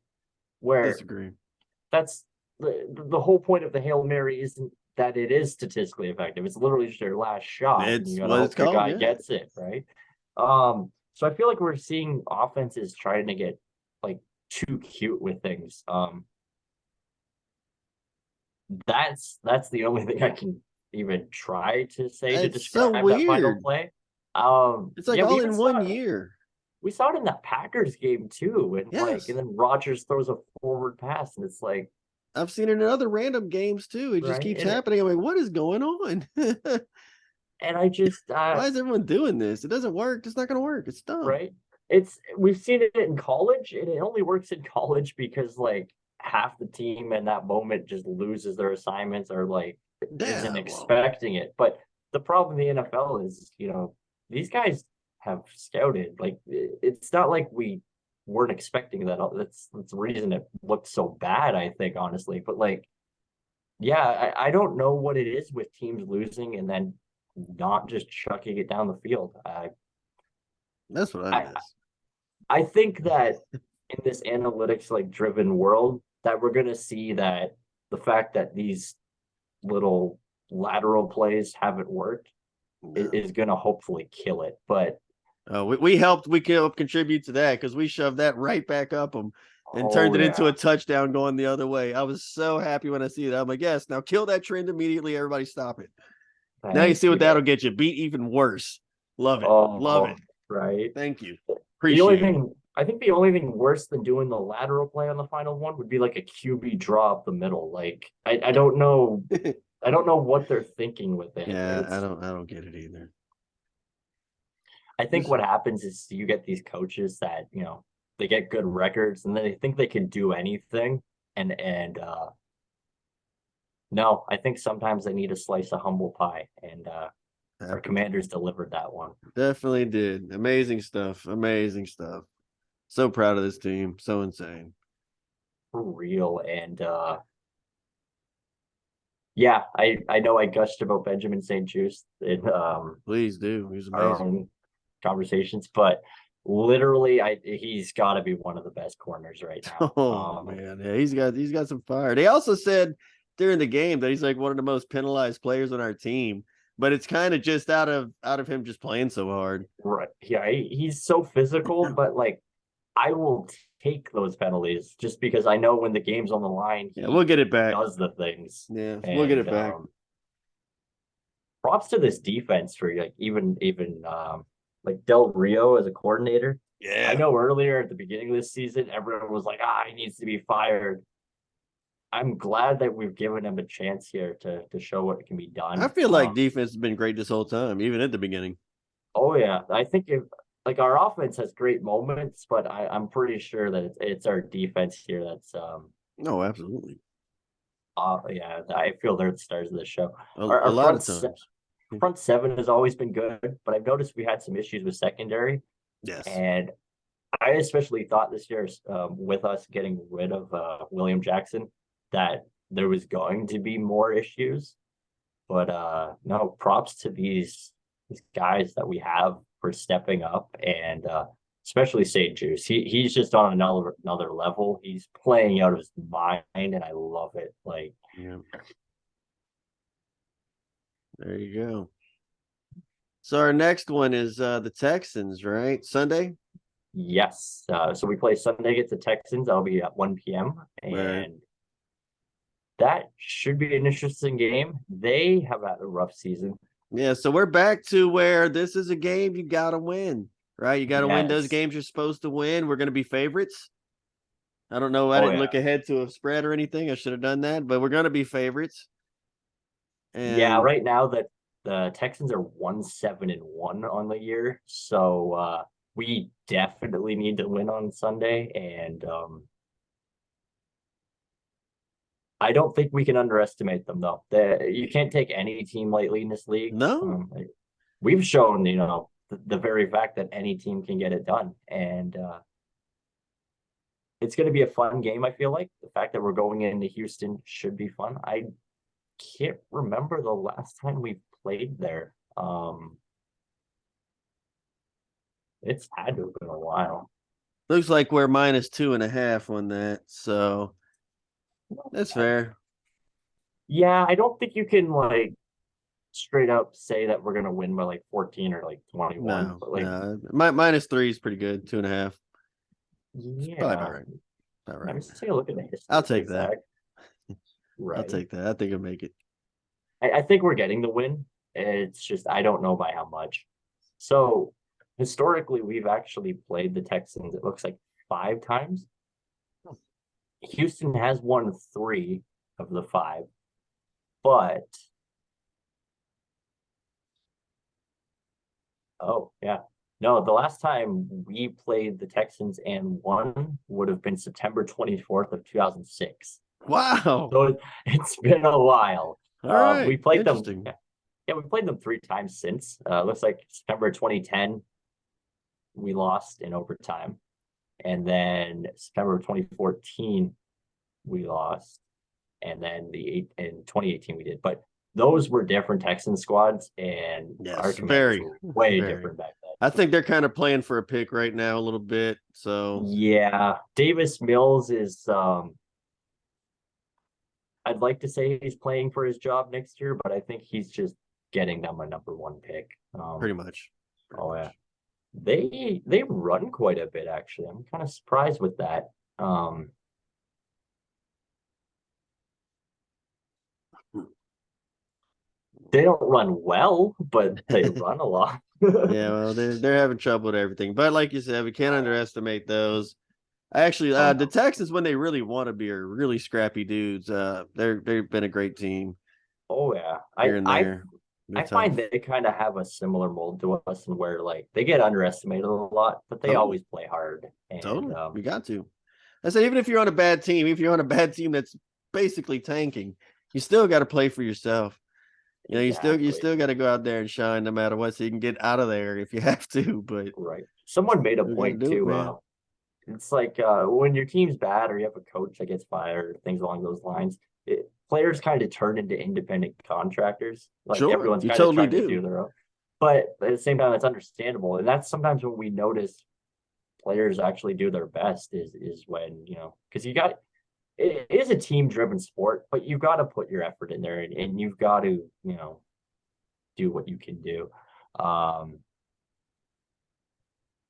Speaker 2: Where
Speaker 1: Disagree.
Speaker 2: that's the whole point of the Hail Mary isn't that it is statistically effective. It's literally just their last shot.
Speaker 1: It's
Speaker 2: you gotta
Speaker 1: what
Speaker 2: hope
Speaker 1: it's
Speaker 2: the
Speaker 1: called.
Speaker 2: guy
Speaker 1: Yeah.
Speaker 2: gets it, right? So I feel like we're seeing offenses trying to get like too cute with things. That's the only thing I can even try to say to
Speaker 1: It's so
Speaker 2: describe that final
Speaker 1: weird.
Speaker 2: play.
Speaker 1: It's like
Speaker 2: Yeah, we
Speaker 1: all
Speaker 2: even
Speaker 1: in
Speaker 2: saw
Speaker 1: one
Speaker 2: it.
Speaker 1: year.
Speaker 2: We saw it in that Packers game too, and
Speaker 1: Yes.
Speaker 2: and then Rodgers throws a forward pass, and it's like,
Speaker 1: I've seen it in other random games too. It just
Speaker 2: right,
Speaker 1: keeps happening. I'm like, what is going on?
Speaker 2: and I just
Speaker 1: Why is everyone doing this? It doesn't work. It's not going to work. It's dumb.
Speaker 2: right, we've seen it in college, and it only works in college because like half the team in that moment just loses their assignments or like isn't
Speaker 1: Yeah.
Speaker 2: expecting it. But the problem in the NFL is, these guys have scouted. Like it's not like we weren't expecting that. That's the reason it looked so bad, I think, honestly. But like, yeah, I don't know what it is with teams losing and then not just chucking it down the field.
Speaker 1: That's what I
Speaker 2: I
Speaker 1: miss.
Speaker 2: I think that in this analytics like driven world that we're gonna see that the fact that these little lateral plays haven't worked
Speaker 1: No.
Speaker 2: is gonna hopefully kill it. But
Speaker 1: We helped. We could help contribute to that because we shoved that right back up them and turned
Speaker 2: oh
Speaker 1: it into
Speaker 2: yeah,
Speaker 1: a touchdown going the other way. I was so happy when I see that. I'm like, yes, now kill that trend immediately. Everybody stop it. Now you
Speaker 2: thank
Speaker 1: see what
Speaker 2: you.
Speaker 1: that'll get you. Beat even worse. Love it. Love
Speaker 2: Oh,
Speaker 1: it.
Speaker 2: right.
Speaker 1: Thank you.
Speaker 2: The only
Speaker 1: Appreciate it.
Speaker 2: thing I think the only thing worse than doing the lateral play on the final one would be like a QB draw up the middle. Like I don't know. I don't know what they're thinking with it.
Speaker 1: Yeah, I don't get it either.
Speaker 2: I think what happens is you get these coaches that, they get good records and they think they can do anything. And no, I think sometimes they need a slice of humble pie. And our Commanders delivered that one.
Speaker 1: Definitely did. Amazing stuff. Amazing stuff. So proud of this team. So insane.
Speaker 2: For real. And yeah, I know I gushed about Benjamin St. Just in
Speaker 1: Please do. He's
Speaker 2: our
Speaker 1: amazing.
Speaker 2: own conversations, but literally he's got to be one of the best corners right now.
Speaker 1: Oh man, yeah, he's got some fire. They also said during the game that he's like one of the most penalized players on our team, but it's kind of just out of him just playing so hard.
Speaker 2: Right. Yeah, he's so physical, but like I will take those penalties just because I know when the game's on the line,
Speaker 1: Yeah, we'll get it back.
Speaker 2: does the things.
Speaker 1: Yeah, we'll get it back.
Speaker 2: Props to this defense for like even like Del Rio as a coordinator.
Speaker 1: Yeah,
Speaker 2: I know earlier at the beginning of this season, everyone was like, he needs to be fired. I'm glad that we've given him a chance here to show what can be done.
Speaker 1: I feel like defense has been great this whole time, even at the beginning.
Speaker 2: Oh yeah, I think if like our offense has great moments, but I'm pretty sure that it's our defense here that's
Speaker 1: No, absolutely.
Speaker 2: yeah, I feel they're the stars of the show.
Speaker 1: A
Speaker 2: Our
Speaker 1: lot of times.
Speaker 2: front seven has always been good, but I've noticed we had some issues with secondary,
Speaker 1: Yes.
Speaker 2: and I especially thought this year with us getting rid of William Jackson that there was going to be more issues, but no, props to these guys that we have for stepping up, and especially St. Juice. He's just on another level. He's playing out of his mind, and I love it. Like,
Speaker 1: yeah. There you go. So our next one is the Texans, right? Sunday.
Speaker 2: yes. So we play Sunday against the Texans. That'll be at 1 p.m. and
Speaker 1: Right.
Speaker 2: that should be an interesting game. They have had a rough season.
Speaker 1: Yeah, so we're back to where this is a game you got to win, right? You got to win those
Speaker 2: Yes.
Speaker 1: games you're supposed to win. We're going to be favorites. I don't know. I
Speaker 2: Oh,
Speaker 1: didn't
Speaker 2: yeah.
Speaker 1: look ahead to a spread or anything. I should have done that, but we're going to be favorites. And
Speaker 2: Yeah, right now that The Texans are 1-7-1 on the year, so we definitely need to win on Sunday, and I don't think we can underestimate them though. You can't take any team lightly in this league.
Speaker 1: No,
Speaker 2: We've shown, the very fact that any team can get it done, and it's going to be a fun game. I feel like the fact that we're going into Houston should be fun. I can't remember the last time we played there. It's had to have been a while.
Speaker 1: looks like we're -2.5 on that, so that's fair.
Speaker 2: Yeah, I don't think you can like straight up say that we're gonna win by like 14 or like 21.
Speaker 1: No,
Speaker 2: But like,
Speaker 1: no, -3 is pretty good. 2.5, probably
Speaker 2: yeah,
Speaker 1: about right. About
Speaker 2: let me
Speaker 1: right.
Speaker 2: just take a look at the history.
Speaker 1: I'll take that. I'll
Speaker 2: Right.
Speaker 1: take that. I think I'll make it.
Speaker 2: I think we're getting the win. It's just I don't know by how much. So historically, we've actually played the Texans, it looks like 5 times. Houston has won 3 of the 5, but oh yeah. No, the last time we played the Texans and won would have been September 24th of 2006.
Speaker 1: Wow.
Speaker 2: So it's been a while.
Speaker 1: All right.
Speaker 2: We played them.
Speaker 1: Interesting.
Speaker 2: Yeah, we played them 3 times since. Looks like September 2010, we lost in overtime. And then September 2014, we lost. And then in 2018 we did. But those were different Texan squads, and
Speaker 1: Yes,
Speaker 2: our commanders were way
Speaker 1: very.
Speaker 2: different back then.
Speaker 1: I think they're kind of playing for a pick right now a little bit. So
Speaker 2: Yeah, Davis Mills is I'd like to say he's playing for his job next year, but I think he's just getting them a #1 pick.
Speaker 1: pretty much.
Speaker 2: Yeah. They run quite a bit, actually. I'm kind of surprised with that. They don't run well, but they run a lot.
Speaker 1: Yeah, well, they're having trouble with everything. But like you said, we can't underestimate those. Actually, the Texans, when they really want to be, are really scrappy dudes. They've been a great team.
Speaker 2: Oh yeah,
Speaker 1: here and there.
Speaker 2: I find they kind of have a similar mold to us, and where like they get underestimated a lot, but they always play hard. And
Speaker 1: you got to. I said, even if you're on a bad team, that's basically tanking, you still got to play for yourself. You still got to go out there and shine no matter what, so you can get out of there if you have to. But
Speaker 2: right, someone made a point too. It's like when your team's bad or you have a coach that gets fired, things along those lines. Players kind of turn into independent contractors. Like everyone's kind of trying to do their own. But at the same time, it's understandable, and that's sometimes when we notice players actually do their best is when because it is a team-driven sport, but you've got to put your effort in there, and you've got to do what you can do.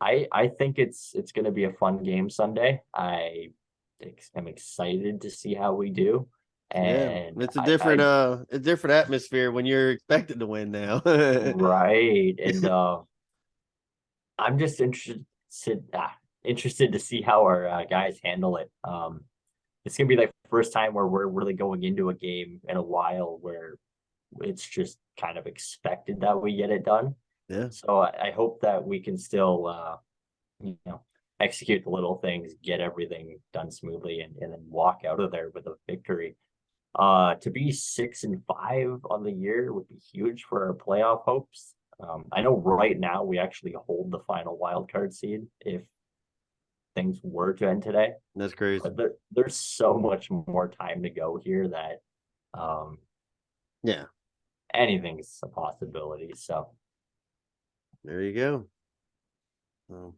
Speaker 2: I think it's going to be a fun game Sunday. I am excited to see how we do. And
Speaker 1: it's a different atmosphere when you're expected to win now.
Speaker 2: Right. And I'm just interested to see how our guys handle it. It's gonna be like the first time where we're really going into a game in a while where it's just kind of expected that we get it done.
Speaker 1: Yeah.
Speaker 2: So I hope that we can still execute the little things, get everything done smoothly, and then walk out of there with a victory. To be 6-5 on the year would be huge for our playoff hopes. I know right now we actually hold the final wild card seed if things were to end today.
Speaker 1: That's crazy.
Speaker 2: But there's so much more time to go here that anything's a possibility. So
Speaker 1: there you go. All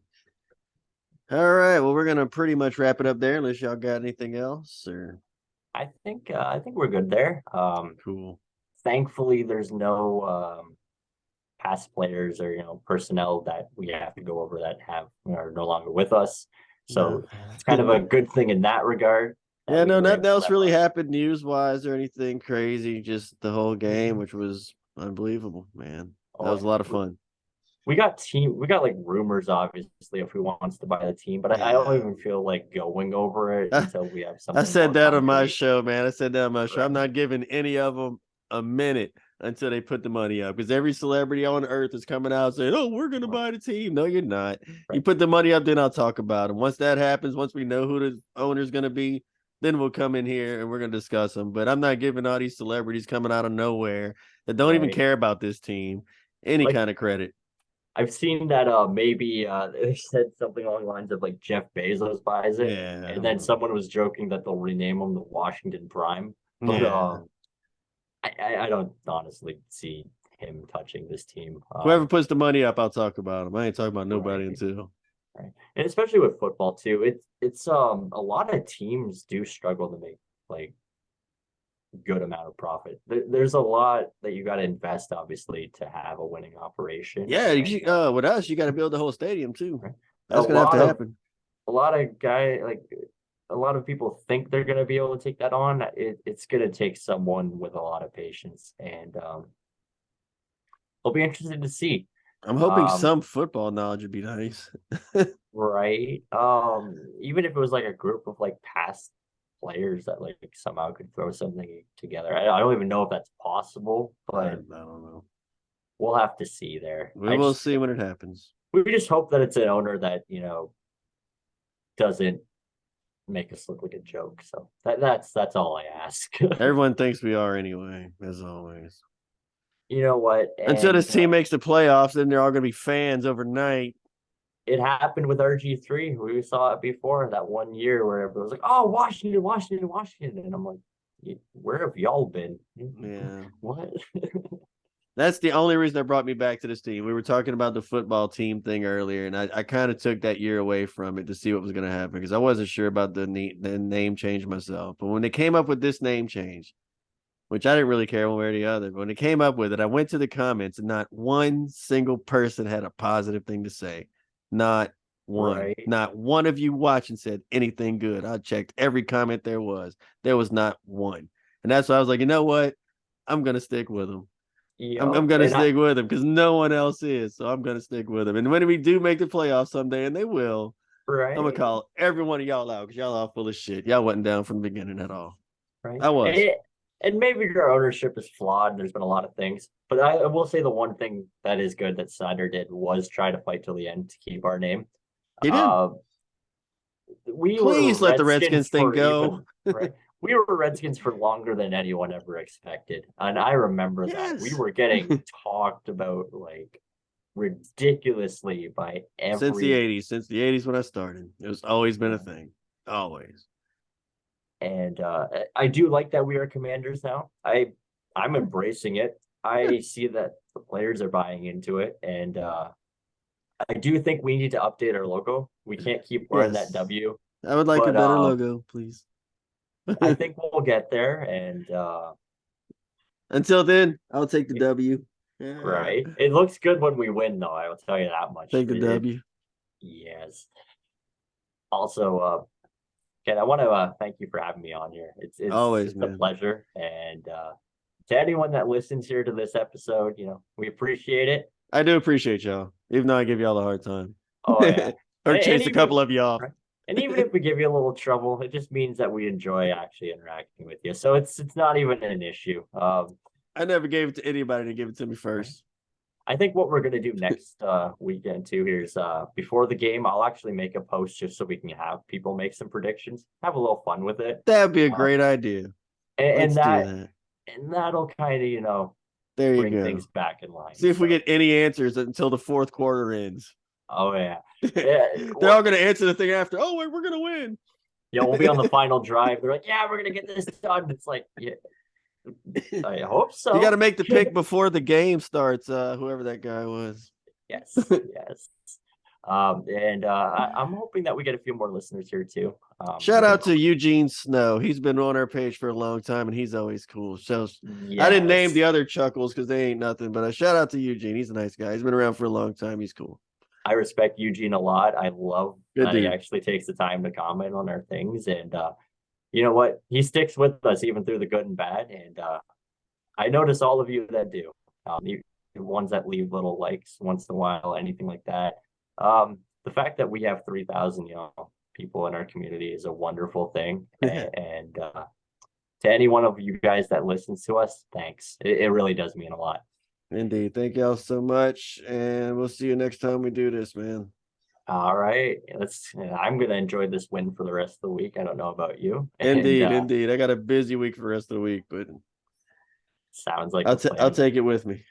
Speaker 1: right. Well, we're gonna pretty much wrap it up there, unless y'all got anything else, or
Speaker 2: I think we're good there.
Speaker 1: Cool.
Speaker 2: Thankfully, there's no past players or personnel that we have to go over that are no longer with us. So it's kind of a good thing in that regard.
Speaker 1: Yeah, no, nothing else really happened news-wise or anything crazy. Just the whole game, which was unbelievable, man. That was a lot of fun.
Speaker 2: We got like rumors, obviously, if who wants to buy the team, but I don't even feel like going over it until we have something.
Speaker 1: I said that on my show, man. I said that on my show. I'm not giving any of them a minute until they put the money up. Because every celebrity on earth is coming out saying, "Oh, we're gonna buy the team." No, you're not.
Speaker 2: Right.
Speaker 1: You put the money up, then I'll talk about them. Once that happens, once we know who the owner's gonna be, then we'll come in here and we're gonna discuss them. But I'm not giving all these celebrities coming out of nowhere that don't even
Speaker 2: Right.
Speaker 1: care about this team any
Speaker 2: Like,
Speaker 1: kind of credit.
Speaker 2: I've seen that maybe they said something along the lines of like Jeff Bezos buys it,
Speaker 1: Yeah,
Speaker 2: and then someone was joking that they'll rename him the Washington Prime. But
Speaker 1: yeah.
Speaker 2: I don't honestly see him touching this team.
Speaker 1: Whoever puts the money up, I'll talk about them. I ain't talking about nobody
Speaker 2: Right.
Speaker 1: until.
Speaker 2: Right. And especially with football too, it's a lot of teams do struggle to make like good amount of profit. There's a lot that you got to invest, obviously, to have a winning operation.
Speaker 1: Yeah,
Speaker 2: And,
Speaker 1: with us, you got to build the whole stadium too.
Speaker 2: right.
Speaker 1: That's gonna have to happen.
Speaker 2: A lot of a lot of people think they're going to be able to take that on. It's going to take someone with a lot of patience, and I'll be interested to see.
Speaker 1: I'm hoping some football knowledge would be nice.
Speaker 2: Right. Even if it was like a group of like past players that like somehow could throw something together. I don't even know if that's possible,
Speaker 1: I
Speaker 2: but
Speaker 1: don't know.
Speaker 2: we'll have to see there.
Speaker 1: We will see when it happens.
Speaker 2: We just hope that it's an owner that, doesn't make us look like a joke. So that's all I ask.
Speaker 1: Everyone thinks we are anyway, as always.
Speaker 2: You know what?
Speaker 1: Until this team makes the playoffs, then they're all going to be fans overnight.
Speaker 2: It happened with RG3. We saw it before that one year where everyone was like, "Oh, Washington, Washington, Washington," and I'm like, "Where have y'all been?"
Speaker 1: Yeah.
Speaker 2: What?
Speaker 1: That's the only reason that brought me back to this team. We were talking about the football team thing earlier, and I kind of took that year away from it to see what was going to happen because I wasn't sure about the name change myself. But when they came up with this name change, which I didn't really care one way or the other, but when they came up with it, I went to the comments and not one single person had a positive thing to say. Not one.
Speaker 2: Right.
Speaker 1: Not one of you watching said anything good. I checked every comment there was. There was not one. And that's why I was like, you know what? I'm going to stick with them. I'm going to stick with them because no one else is. So I'm going to stick with them. And when we do make the playoffs someday, and they will,
Speaker 2: right.
Speaker 1: I'm going to call every one of y'all out because y'all all full of shit. Y'all wasn't down from the beginning at all.
Speaker 2: Right.
Speaker 1: I was.
Speaker 2: And maybe your ownership is flawed. There's been a lot of things. But I will say the one thing that is good that Snyder did was try to fight till the end to keep our name.
Speaker 1: He did. Please let the Redskins thing go.
Speaker 2: Right. We were Redskins for longer than anyone ever expected. And I remember that. We were getting talked about like ridiculously by every
Speaker 1: since the 80s. Since the 80s when I started. It's always been a thing. Always.
Speaker 2: And I do like that we are Commanders now. I'm embracing it. I see that the players are buying into it. And I do think we need to update our logo. We can't keep wearing that W.
Speaker 1: I would like a better logo, please.
Speaker 2: I think we'll get there. And
Speaker 1: until then, I'll take the W.
Speaker 2: Right. It looks good when we win, though. I will tell you that much.
Speaker 1: Take the W.
Speaker 2: Yes. Also, Ken, I want to thank you for having me on here. It's
Speaker 1: always
Speaker 2: a pleasure. And to anyone that listens here to this episode, we appreciate it.
Speaker 1: I do appreciate y'all, even though I give y'all a hard time.
Speaker 2: Oh, yeah.
Speaker 1: Or chase a couple of you off.
Speaker 2: Right? And even if we give you a little trouble, it just means that we enjoy actually interacting with you. So it's not even an issue.
Speaker 1: I never gave it to anybody to give it to me first.
Speaker 2: I think what we're going to do next weekend too here is before the game, I'll actually make a post just so we can have people make some predictions, have a little fun with it.
Speaker 1: That'd be a great idea.
Speaker 2: And that'll kind of,
Speaker 1: there you
Speaker 2: bring
Speaker 1: go.
Speaker 2: Things back in line.
Speaker 1: See if we get any answers until the fourth quarter ends.
Speaker 2: Oh, yeah.
Speaker 1: They're all going to answer the thing after. Oh, wait, we're going to win.
Speaker 2: Yeah, we'll be on the final drive. They're like, yeah, we're going to get this done. It's like, yeah. I hope so.
Speaker 1: You got to make the pick before the game starts, whoever that guy was.
Speaker 2: Yes, yes. And I'm hoping that we get a few more listeners here too.
Speaker 1: Shout out to Eugene Snow. He's been on our page for a long time, and he's always cool. So I didn't name the other chuckles because they ain't nothing, but a shout out to Eugene. He's a nice guy. He's been around for a long time. He's cool.
Speaker 2: I respect Eugene a lot. I love that he actually takes the time to comment on our things, and you know what? He sticks with us even through the good and bad. And I notice all of you that do. The ones that leave little likes once in a while, anything like that. The fact that we have 3,000, people in our community is a wonderful thing. And to any one of you guys that listens to us, thanks. It really does mean a lot.
Speaker 1: Indeed. Thank y'all so much. And we'll see you next time we do this, man.
Speaker 2: All right, I'm gonna enjoy this win for the rest of the week. I don't know about you. And
Speaker 1: Indeed, indeed. I got a busy week for the rest of the week, but
Speaker 2: sounds like
Speaker 1: I'll
Speaker 2: a
Speaker 1: I'll
Speaker 2: plan.
Speaker 1: take it with me.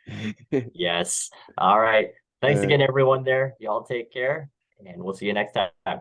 Speaker 2: Yes. All right.
Speaker 1: All
Speaker 2: Thanks
Speaker 1: right.
Speaker 2: again, everyone there. Y'all take care, and we'll see you next time.